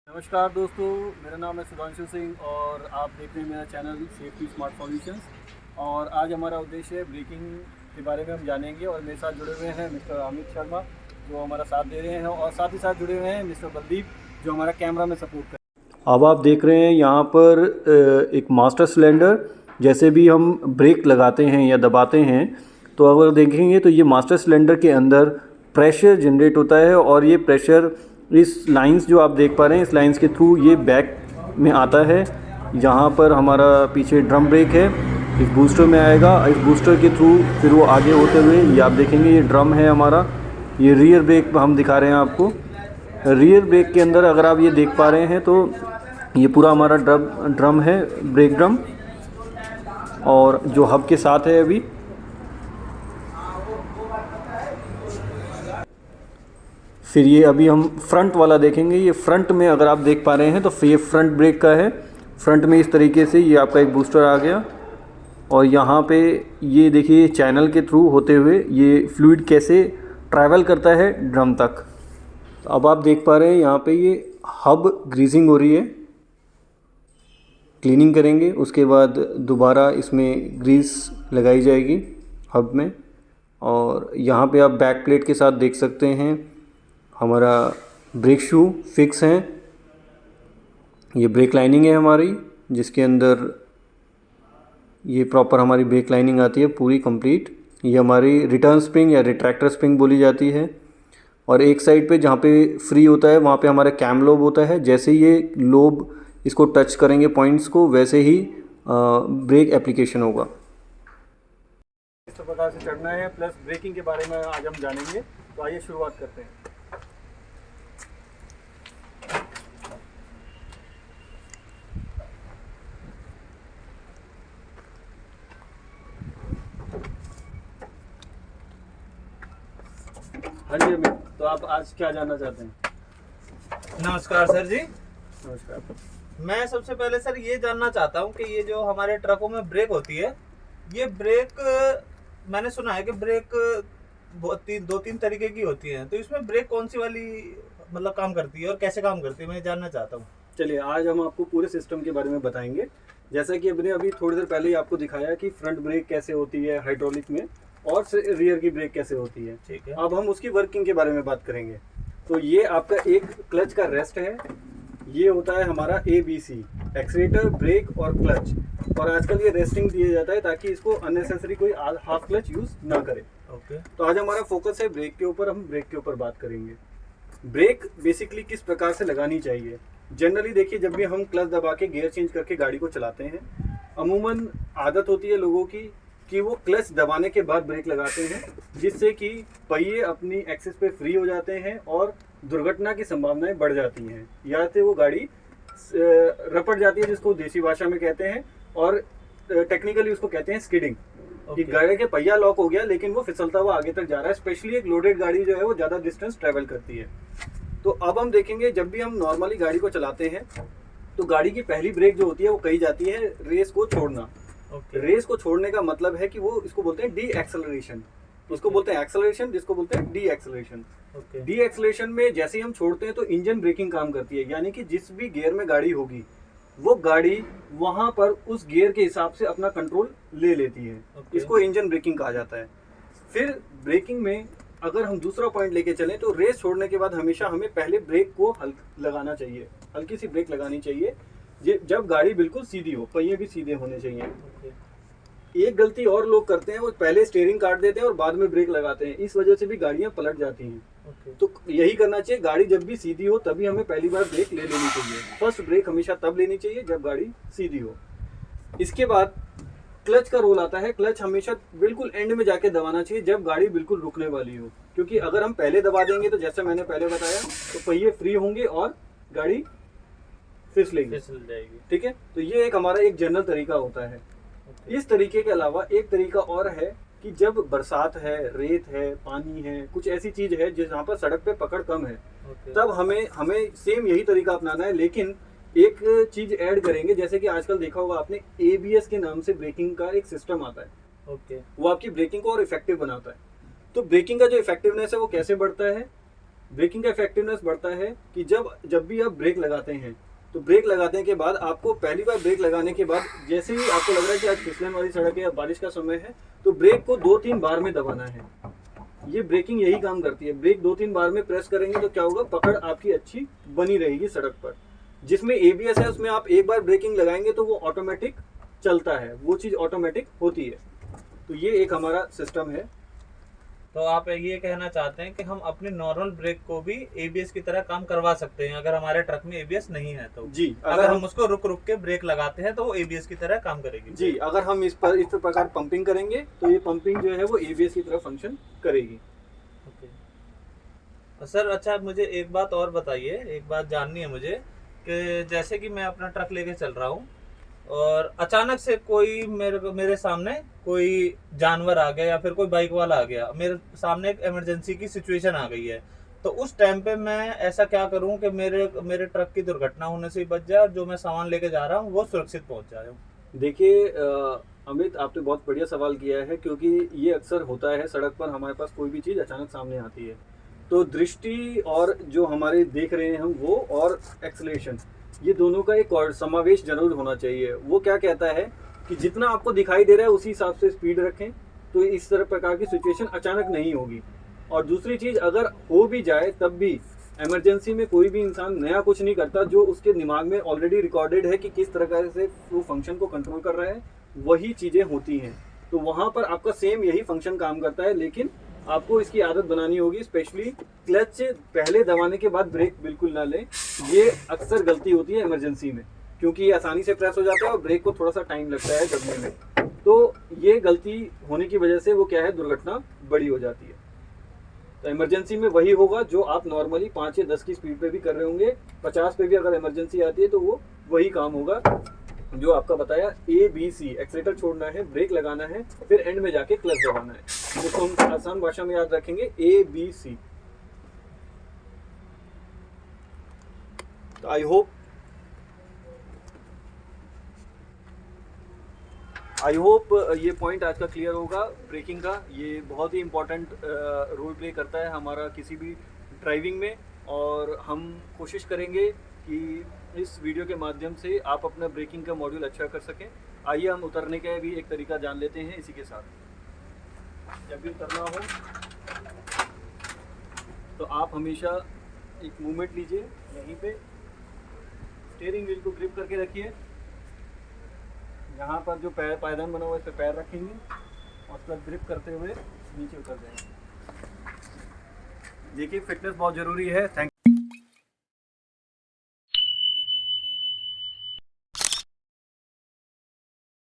नमस्कार दोस्तों, मेरा नाम है सुधांशु सिंह और आप देख रहे हैं मेरा चैनल सेफ्टी स्मार्ट सॉल्यूशंस। और आज हमारा उद्देश्य है ब्रेकिंग के बारे में हम जानेंगे और मेरे साथ जुड़े हुए हैं मिस्टर अमित शर्मा जो हमारा साथ दे रहे हैं और साथ ही साथ जुड़े हुए हैं मिस्टर बलदीप जो हमारा कैमरा में सपोर्ट कर रहे हैं। अब आप देख रहे हैं यहाँ पर एक मास्टर सिलेंडर, जैसे भी हम ब्रेक लगाते हैं या दबाते हैं तो अगर देखेंगे तो ये मास्टर सिलेंडर के अंदर प्रेशर जनरेट होता है और ये प्रेशर इस लाइंस जो आप देख पा रहे हैं इस लाइंस के थ्रू ये बैक में आता है। यहाँ पर हमारा पीछे ड्रम ब्रेक है, इस बूस्टर में आएगा, इस बूस्टर के थ्रू फिर वो आगे होते हुए ये आप देखेंगे ये ड्रम है हमारा। ये रियर ब्रेक हम दिखा रहे हैं आपको। रियर ब्रेक के अंदर अगर आप ये देख पा रहे हैं तो ये पूरा हमारा ड्रम है, ब्रेक ड्रम, और जो हब के साथ है अभी। फिर ये अभी हम फ्रंट वाला देखेंगे। ये फ्रंट में अगर आप देख पा रहे हैं तो ये फ्रंट ब्रेक का है। फ्रंट में इस तरीके से ये आपका एक बूस्टर आ गया और यहाँ पे ये देखिए चैनल के थ्रू होते हुए ये फ्लूइड कैसे ट्रैवल करता है ड्रम तक। तो अब आप देख पा रहे हैं यहाँ पे ये हब ग्रीसिंग हो रही है, क्लीनिंग करेंगे, उसके बाद दोबारा इसमें ग्रीस लगाई जाएगी हब में। और यहाँ पे आप बैक प्लेट के साथ देख सकते हैं हमारा ब्रेक शू फिक्स हैं। ये ब्रेक लाइनिंग है हमारी जिसके अंदर ये प्रॉपर हमारी ब्रेक लाइनिंग आती है पूरी कंप्लीट। ये हमारी रिटर्न स्प्रिंग या रिट्रैक्टर स्प्रिंग बोली जाती है। और एक साइड पे जहाँ पे फ्री होता है वहाँ पे हमारा कैम लोब होता है। जैसे ये लोब इसको टच करेंगे पॉइंट्स को वैसे ही ब्रेक एप्लीकेशन होगा। इस प्रकार से चढ़ना है प्लस ब्रेकिंग के बारे में आज हम जानेंगे। तो आइए शुरुआत करते हैं। हाँ जी अमित, तो आप आज क्या जानना चाहते हैं? नमस्कार सर जी। नमस्कार। मैं सबसे पहले सर ये जानना चाहता हूँ कि ये जो हमारे ट्रकों में ब्रेक होती है, ये ब्रेक मैंने सुना है कि ब्रेक दो तीन तरीके की होती है, तो इसमें ब्रेक कौन सी वाली मतलब काम करती है और कैसे काम करती है, मैं जानना चाहता हूँ। चलिए आज हम आपको पूरे सिस्टम के बारे में बताएंगे। जैसा कि हमने अभी थोड़ी देर पहले ही आपको दिखाया कि फ्रंट ब्रेक कैसे होती है हाइड्रोलिक में और रियर की ब्रेक कैसे होती है। ठीक है। अब हम उसकी वर्किंग के बारे में बात करेंगे। तो ये आपका एक क्लच का रेस्ट है। ये होता है हमारा ABC, एक्सीलेटर, ब्रेक और क्लच। और आजकल ये रेस्टिंग दिया जाता है ताकि इसको अननेसेसरी कोई हाफ क्लच यूज ना करे। ओके। तो आज हमारा फोकस है ब्रेक के ऊपर। हम ब्रेक के ऊपर बात करेंगे। ब्रेक बेसिकली किस प्रकार से लगानी चाहिए। जनरली देखिए जब भी हम क्लच दबा के गियर चेंज करके गाड़ी को चलाते हैं, अमूमन आदत होती है लोगों की कि वो क्लच दबाने के बाद ब्रेक लगाते हैं, जिससे कि पहिए अपनी एक्सिस पे फ्री हो जाते हैं और दुर्घटना की संभावनाएं बढ़ जाती हैं, या तो वो गाड़ी रपट जाती है जिसको देसी भाषा में कहते हैं, और टेक्निकली उसको कहते हैं स्किडिंग। कि गाड़ी के पहिया लॉक हो गया लेकिन वो फिसलता हुआ आगे तक जा रहा है। स्पेशली एक लोडेड गाड़ी जो है वो ज़्यादा डिस्टेंस ट्रेवल करती है। तो अब हम देखेंगे जब भी हम नॉर्मली गाड़ी को चलाते हैं तो गाड़ी की पहली ब्रेक जो होती है वो कही जाती है रेस को छोड़ना। रेस को छोड़ने का मतलब है कि वो इसको बोलते हैं डी एक्सेलरेशन। उसको बोलते हैं एक्सेलरेशन, जिसको बोलते हैं डी एक्सेलरेशन। डी एक्सेलरेशन में जैसे ही हम छोड़ते हैं तो इंजन ब्रेकिंग काम करती है, यानी कि जिस भी गियर में गाड़ी होगी वो गाड़ी वहां पर उस गियर के हिसाब से अपना कंट्रोल ले लेती है। इसको इंजन ब्रेकिंग कहा जाता है। फिर ब्रेकिंग में अगर हम दूसरा पॉइंट लेके चलें तो रेस छोड़ने के बाद हमेशा हमें पहले ब्रेक को लगाना चाहिए, हल्की सी ब्रेक लगानी चाहिए जब गाड़ी बिल्कुल सीधी हो, पहिए भी सीधे होने चाहिए। एक गलती और लोग करते हैं, वो पहले स्टीयरिंग काट देते हैं और बाद में ब्रेक लगाते हैं। इस वजह से भी गाड़ियां पलट जाती हैं। तो यही करना चाहिए, गाड़ी जब भी सीधी हो तभी हमें पहली बार ब्रेक ले लेनी चाहिए। फर्स्ट ब्रेक हमेशा तब लेनी चाहिए जब गाड़ी सीधी हो। इसके बाद क्लच का रोल आता है। क्लच हमेशा बिल्कुल एंड में जाके दबाना चाहिए जब गाड़ी बिल्कुल रुकने वाली हो, क्योंकि अगर हम पहले दबा देंगे तो जैसे मैंने पहले बताया तो पहिए फ्री होंगे और गाड़ी फिसल जाएगी। ठीक है, तो ये एक हमारा एक जनरल तरीका होता है। इस तरीके के अलावा एक तरीका और है कि जब बरसात है, रेत है, पानी है, कुछ ऐसी चीज है जहाँ पर सड़क पे पकड़ कम है, तब हमें सेम यही तरीका अपनाना है। लेकिन एक चीज ऐड करेंगे, जैसे कि आजकल देखा होगा आपने ABS के नाम से ब्रेकिंग का एक सिस्टम आता है। वो आपकी ब्रेकिंग को और इफेक्टिव बनाता है। तो ब्रेकिंग का जो इफेक्टिवनेस है वो कैसे बढ़ता है, ब्रेकिंग का इफेक्टिवनेस बढ़ता है कि जब भी आप ब्रेक लगाते हैं, तो ब्रेक लगाने के बाद आपको पहली बार ब्रेक लगाने के बाद जैसे ही आपको लग रहा है कि आज फिसलन वाली सड़क है या बारिश का समय है, तो ब्रेक को 2-3 बार में दबाना है। ये ब्रेकिंग यही काम करती है। ब्रेक 2-3 बार में प्रेस करेंगे तो क्या होगा, पकड़ आपकी अच्छी बनी रहेगी सड़क पर। जिसमें ABS है उसमें आप एक बार ब्रेकिंग लगाएंगे तो वो ऑटोमेटिक चलता है, वो चीज़ ऑटोमेटिक होती है। तो ये एक हमारा सिस्टम है। तो आप ये कहना चाहते हैं कि हम अपने नॉर्मल ब्रेक को भी ABS की तरह काम करवा सकते हैं अगर हमारे ट्रक में ABS नहीं है तो? जी, अगर हम उसको रुक रुक के ब्रेक लगाते हैं तो वो ABS की तरह काम करेगी? जी, अगर हम इस प्रकार पंपिंग करेंगे तो ये पंपिंग जो है वो ABS की तरह फंक्शन करेगी। ओके सर, अच्छा मुझे एक बात और बताइए, एक बात जाननी है मुझे कि जैसे कि मैं अपना ट्रक लेके चल रहा हूँ और अचानक से कोई मेरे सामने कोई जानवर आ गया या फिर कोई बाइक वाला आ गया, मेरे सामने एक इमरजेंसी की सिचुएशन आ गई है, तो उस टाइम पे मैं ऐसा क्या करूं कि मेरे ट्रक की दुर्घटना होने से बच जाए और जो मैं सामान लेके जा रहा हूं वो सुरक्षित पहुंच जाए? देखिए अमित, आपने बहुत बढ़िया सवाल किया है, क्योंकि ये अक्सर होता है सड़क पर हमारे पास कोई भी चीज़ अचानक सामने आती है। तो दृष्टि और जो हमारे देख रहे हैं हम वो और एक्सलेशन, ये दोनों का एक और समावेश जरूर होना चाहिए। वो क्या कहता है कि जितना आपको दिखाई दे रहा है उसी हिसाब से स्पीड रखें, तो इस तरह प्रकार की सिचुएशन अचानक नहीं होगी। और दूसरी चीज़, अगर हो भी जाए तब भी इमरजेंसी में कोई भी इंसान नया कुछ नहीं करता, जो उसके दिमाग में ऑलरेडी रिकॉर्डेड है कि किस तरह से वो फंक्शन को कंट्रोल कर रहा है, वही चीज़ें होती हैं। तो वहाँ पर आपका सेम यही फंक्शन काम करता है, लेकिन आपको इसकी आदत बनानी होगी। स्पेशली क्लच पहले दबाने के बाद ब्रेक बिल्कुल ना लें, ये अक्सर गलती होती है इमरजेंसी में, क्योंकि ये आसानी से प्रेस हो जाता है और ब्रेक को थोड़ा सा टाइम लगता है दबने में। तो ये गलती होने की वजह से वो क्या है, दुर्घटना बड़ी हो जाती है। तो इमरजेंसी में वही होगा जो आप नॉर्मली 5 या 10 की स्पीड पे भी कर रहे होंगे, 50 पे भी अगर इमरजेंसी आती है तो वो वही काम होगा जो आपका बताया। ABC, एक्सीलेटर छोड़ना है, ब्रेक लगाना है, फिर एंड में जाके क्लच दबाना है। जिसको हम आसान भाषा में याद रखेंगे ABC। तो आई होप ये पॉइंट आज का क्लियर होगा। ब्रेकिंग का ये बहुत ही इम्पोर्टेंट रोल प्ले करता है हमारा किसी भी ड्राइविंग में, और हम कोशिश करेंगे कि इस वीडियो के माध्यम से आप अपना ब्रेकिंग का मॉड्यूल अच्छा कर सकें। आइए हम उतरने का भी एक तरीका जान लेते हैं इसी के साथ। जब भी उतरना हो तो आप हमेशा एक मूवमेंट लीजिए, यहीं पे स्टीयरिंग व्हील को ग्रिप करके रखिए। यहाँ पर जो पायदान बना हुआ है इस पर पैर रखेंगे और उसका ग्रिप करते हुए नीचे उतर जाएंगे। देखिए, फिटनेस बहुत ज़रूरी है। थैंक